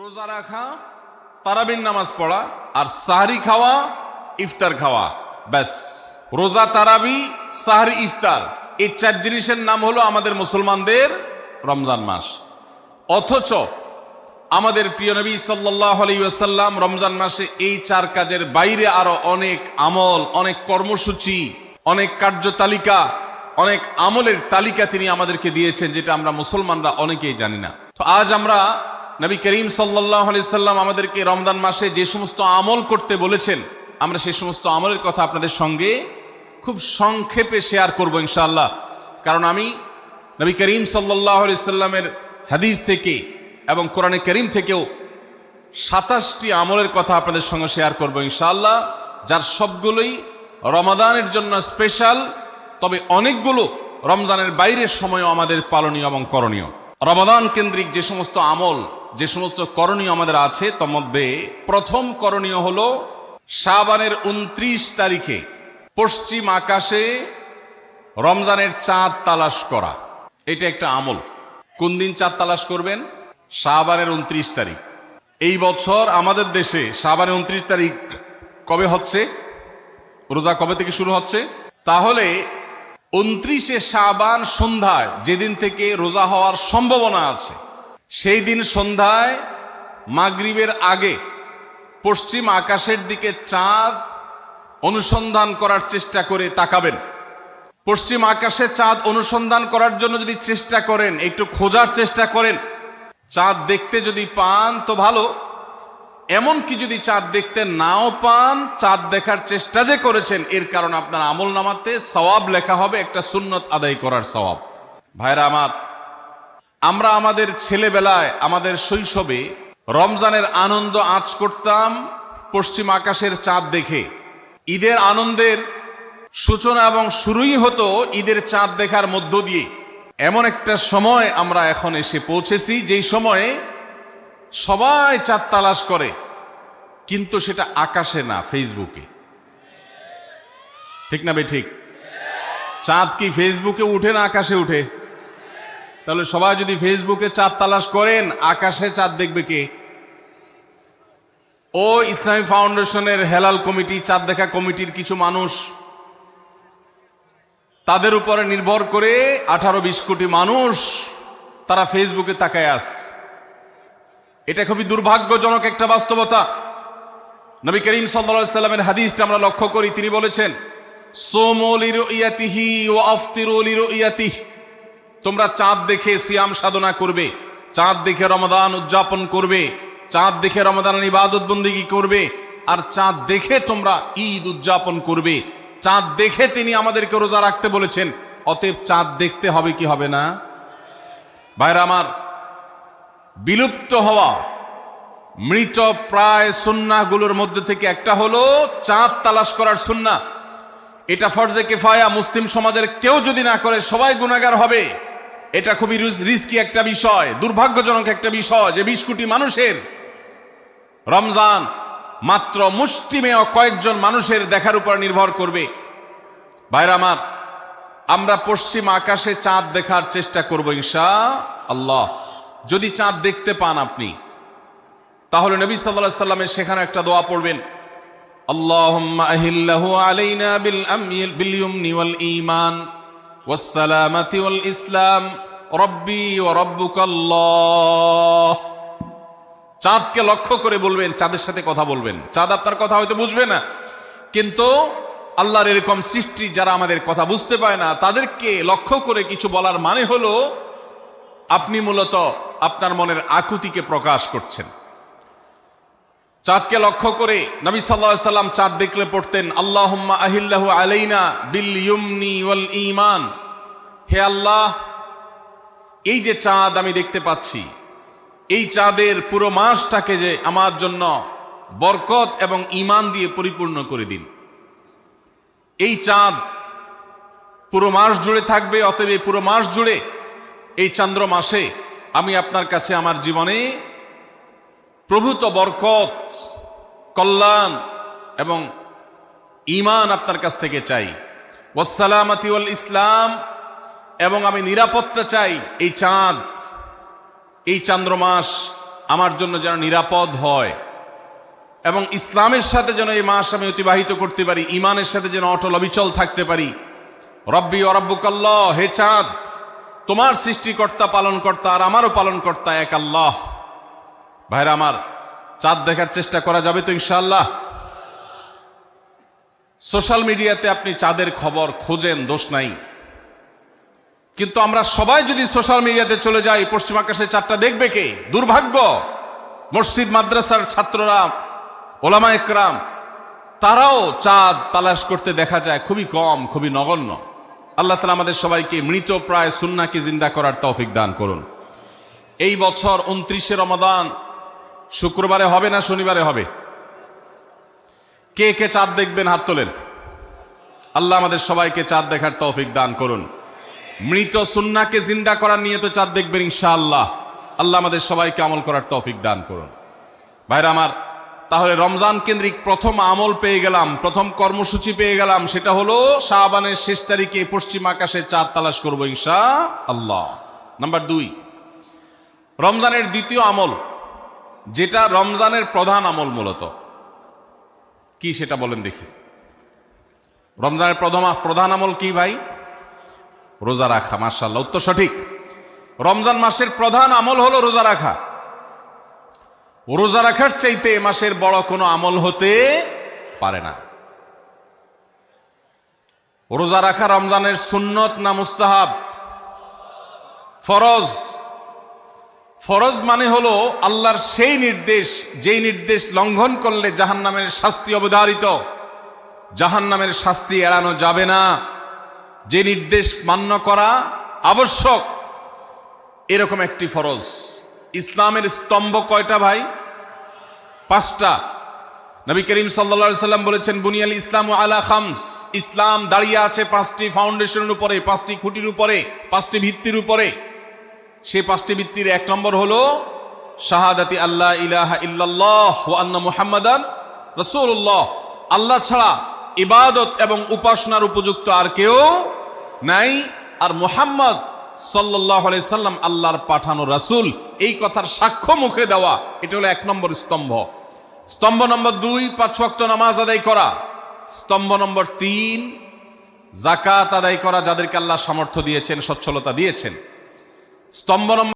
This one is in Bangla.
রোজা রাখা, তারাবির নামাজ পড়া, আর সাহরি খাওয়া, ইফতার খাওয়া, ব্যাস। রোজা, তারাবি, সাহরি, ইফতার, এই চার জিনিসের নাম হলো আমাদের মুসলমানদের রমজান মাস। অথচ আমাদের প্রিয় নবী সাল্লাল্লাহু আলাইহি ওয়াসাল্লাম রমজান মাসে এই চার কাজের বাইরে আরো অনেক আমল, অনেক কর্মসূচি, অনেক কার্যতালিকা, অনেক আমলের তালিকা তিনি আমাদেরকে দিয়েছেন, যেটা আমরা মুসলমানরা অনেকেই জানি না। তো আজ আমরা নবী করিম সাল্লাল্লাহু আলাইহি সাল্লাম আমাদেরকে রমজান মাসে যে সমস্ত আমল করতে বলেছেন, আমরা সেই সমস্ত আমলের কথা আপনাদের সঙ্গে খুব সংক্ষেপে শেয়ার করব ইনশাআল্লাহ। কারণ আমি নবী করিম সাল্লাল্লাহু আলাইহি সাল্লামের হাদিস থেকে এবং কোরআনে করিম থেকেও 27টি আমলের কথা আপনাদের সঙ্গে শেয়ার করব ইনশাআল্লাহ, যার সবগুলোই রমাদানের জন্য স্পেশাল, তবে অনেকগুলো রমজানের বাইরের সময়ও আমাদের পালনীয় এবং করণীয়। রমাদান কেন্দ্রিক যে সমস্ত আমল, যে সমস্ত করণীয় আমাদের আছে, তার মধ্যে প্রথম করণীয় হলো শাবানের 29 তারিখে পশ্চিম আকাশে রমজানের চাঁদ তালাশ করা। এটা একটা আমল। কোন দিন চাঁদ তালাশ করবেন? শাবানের 29 তারিখ। এই বছর আমাদের দেশে শাবানের 29 তারিখ কবে হচ্ছে? রোজা কবে থেকে শুরু হচ্ছে? তাহলে 29শে শাবান সন্ধ্যায়, যেদিন থেকে রোজা হওয়ার সম্ভাবনা আছে, সেই দিন সন্ধ্যায় মাগরিবের আগে পশ্চিম আকাশের দিকে চাঁদ অনুসন্ধান করার চেষ্টা করে তাকাবেন। পশ্চিম আকাশে চাঁদ অনুসন্ধান করার জন্য যদি চেষ্টা করেন, একটু খোঁজার চেষ্টা করেন, চাঁদ দেখতে যদি পান তো ভালো, এমনকি যদি চাঁদ দেখতে নাও পান, চাঁদ দেখার চেষ্টা যে করেছেন এর কারণ আপনার আমল নামাতে সওয়াব লেখা হবে, একটা সুন্নত আদায় করার সওয়াব। ভাইরা আমার, আমরা আমাদের ছেলেবেলায়, আমাদের শৈশবে রমজানের আনন্দ আঁচ করতাম পশ্চিম আকাশের চাঁদ দেখে। ঈদের আনন্দের সূচনা এবং শুরুই হতো ঈদের চাঁদ দেখার মধ্য দিয়ে। এমন একটা সময় আমরা এখন এসে পৌঁছেছি, যেই সময়ে সবাই চাঁদ তালাশ করে, কিন্তু সেটা আকাশে না, ফেসবুকে। ঠিক না বে ঠিক? চাঁদ কি ফেসবুকে উঠে না আকাশে উঠে? তাহলে সবাই যদি ফেসবুকে চাঁদ তালাশ করেন, আকাশে চাঁদ দেখবে কে? ও ইসলামী ফাউন্ডেশনের হেলাল কমিটি, চাঁদ দেখা কমিটির কিছু মানুষ, তাদের উপরে নির্ভর করে 18-20 কোটি মানুষ তারা ফেসবুকে তাকায় আস। এটা খুবই দুর্ভাগ্যজনক একটা বাস্তবতা। নবী করিম সাল্লাল্লাহু আলাইহি সাল্লামের হাদিসটা আমরা লক্ষ্য করি, তিনি বলেছেন, সুমু লিরুইয়াতিহি ওয়া আফতিরু লিরুইয়াতিহি, তোমরা চাঁদ দেখে সিয়াম সাধনা করবে, চাঁদ দেখে রমাদান উদযাপন করবে, চাঁদ দেখে রমাদানের ইবাদত বন্দেগী করবে, আর চাঁদ দেখে তোমরা ঈদ উদযাপন করবে। চাঁদ দেখে তিনি আমাদেরকে রোজা রাখতে বলেছেন, অতএব চাঁদ দেখতে হবে কি হবে না? ভাইরা আমার, বিলুপ্ত হওয়া মৃত প্রায় সুন্নাহগুলোর মধ্যে থেকে একটা হলো চাঁদ তালাশ করার সুন্নাহ। এটা ফরজে কিফায়া, মুসলিম সমাজের কেউ যদি না করে সবাই গুনাহগার হবে। এটা খুবই রিস্কি একটা বিষয়, দুর্ভাগ্যজনক একটা বিষয় যে 20 কোটি মানুষের রমজান মাত্র মুষ্টিমেয় কয়েকজন মানুষের দেখার উপর নির্ভর করবে। ভাইরা আমার, আমরা পশ্চিম আকাশে চাঁদ দেখার চেষ্টা করব ইনশাআল্লাহ। যদি চাঁদ দেখতে পান আপনি, তাহলে নবী সাল্লাল্লাহু আলাইহি সাল্লামের সেখানে একটা দোয়া পড়বেন, আল্লাহুম্মা আহিল্লাহু আলাইনা বিল ইয়ুমনি ওয়াল ঈমান ওয়াস সালামাতি ওয়াল ইসলাম রব্বি ওয়া রাব্বুকাল্লাহ। চাঁদকে লক্ষ্য করে বলবেন, চাঁদের সাথে কথা বলবেন। চাঁদ আপনার কথা হয়তো বুঝবে না, কিন্তু আল্লাহর এরকম সৃষ্টি যারা আমাদের কথা বুঝতে পায় না, তাদেরকে লক্ষ্য করে কিছু বলার মানে হলো আপনি মূলত আপনার মনের আকুতিকে প্রকাশ করছেন। চাঁদকে লক্ষ্য করে নবী সাল্লাল্লাহু আলাইহি সাল্লাম চাঁদ দেখলে পড়তেন, আল্লাহুম্মা আহিল্লাহু আলাইনা বিল ইয়ুমনি ওয়াল ঈমান। হে আল্লাহ, এই যে চাঁদ আমি দেখতে পাচ্ছি, এই চাঁদের পুরো মাসটাকে যে আমার জন্য বরকত এবং ঈমান দিয়ে পরিপূর্ণ করে দিন। এই চাঁদ পুরো মাস জুড়ে থাকবে, অতএব পুরো মাস জুড়ে এই চন্দ্র মাসে আমি আপনার কাছে আমার জীবনে প্রভূত বরকত, কল্যাণ এবং ঈমান আপনার কাছ থেকে চাই। ওয়াস সালামাতি ওয়াল ইসলাম, এবং আমি নিরাপত্তা চাই এই চাঁদ, এই চন্দ্রমাস আমার জন্য যেন নিরাপদ হয় এবং ইসলামের সাথে যেন এই মাস আমি অতিবাহিত করতে পারি, ইমানের সাথে যেন অটল অবিচল থাকতে পারি। রব্বি ও রব্বুকাল্লাহ, হে চাঁদ, তোমার সৃষ্টিকর্তা পালনকর্তা আর আমারও পালনকর্তা এক আল্লাহ। ভাইরা আমার, চাঁদ দেখার চেষ্টা করা যাবে তো ইনশাআল্লাহ? সোশ্যাল মিডিয়াতে আপনি চাঁদের খবর খোঁজেন, দোষ নাই, কিন্তু আমরা সবাই যদি সোশ্যাল মিডিয়াতে চলে যাই, পশ্চিম আকাশে চাঁদটা দেখবে কে? দুর্ভাগ্য। মসজিদ মাদ্রাসার ছাত্ররা, ওলামা একরাম, তারাও চাঁদ তালাশ করতে দেখা যায় খুবই কম, খুবই নগণ্য। আল্লাহ তাআলা আমাদের সবাইকে মৃত প্রায় সুন্নাহকে জিন্দা করার তৌফিক দান করুন। এই বছর 29শে রমাদান শুক্রবারে হবে না শনিবারে হবে? কে কে চাঁদ দেখবেন হাত তোলেন। আল্লাহ আমাদের সবাইকে চাঁদ দেখার তৌফিক দান করুন। মৃত সুন্নাহকে জিন্দা করার নিয়তে চাঁদ দেখবেন ইনশাআল্লাহ। আল্লাহ আমাদের সবাইকে আমল করার তৌফিক দান করুন। ভাইরা আমার, তাহলে রমজান কেন্দ্রিক প্রথম আমল পেয়ে গেলাম, প্রথম কর্মসূচি পেয়ে গেলাম, সেটা হলো শাবানের শেষ তারিখে পশ্চিম আকাশে চাঁদ তালাশ করব ইনশাআল্লাহ। নাম্বার 2, রমজানের দ্বিতীয় আমল, যেটা রমজানের প্রধান আমল মূলত কি সেটা বলেন দেখি। রমজানের প্রধান আমল কি ভাই? রোজা রাখা। মাশাআল্লাহ, উত্তর সঠিক। রমজান মাসের প্রধান আমল হলো রোজা রাখা। রোজা রাখার চাইতে এ মাসের বড় কোনো আমল হতে পারে না। রোজা রাখা রমজানের সুন্নত না মুস্তাহাব? ফরজ। ফরজ মানে হলো আল্লাহর সেই নির্দেশ, যেই নির্দেশ লঙ্ঘন করলে জাহান্নামের শাস্তি অবধারিত, জাহান্নামের শাস্তি এড়ানো যাবে না, যে নির্দেশ মান্য করা আবশ্যক, এরকম একটি ফরজ। ইসলামের স্তম্ভ কয়টা ভাই? 5টা। নবী করিম সাল্লাল্লাহু আলাইহি সাল্লাম বলেছেন, বুনিয়াল ইসলামু আলা খামস, ইসলাম দাঁড়িয়ে আছে 5টি ফাউন্ডেশনের উপরে, 5টি খুঁটির উপরে, 5টি ভিত্তির উপরে। সেই 5টি ভিত্তির 1 নম্বর হলো শাহাদাতি আল্লাহ ইলাহা ইল্লাল্লাহ ওয়া আন্না মুহাম্মাদান রাসূলুল্লাহ, আল্লাহ ছাড়া ইবাদত এবং উপাসনার উপযুক্ত আর কেউ নাই, আর মুহাম্মদ সাল্লাল্লাহু আলাইহি সাল্লাম আল্লাহর পাঠানো রাসূল, এই কথার সাক্ষ্য মুখে দেওয়া, এটা হলো 1 নম্বর স্তম্ভ। স্তম্ভ নম্বর 2, 5 ওয়াক্ত নামাজ আদায় করা। স্তম্ভ নম্বর 3, যাকাত আদায় করা, যাদেরকে আল্লাহ সামর্থ্য দিয়েছেন, সচ্ছলতা দিয়েছেন। স্তম্ভ নম্বর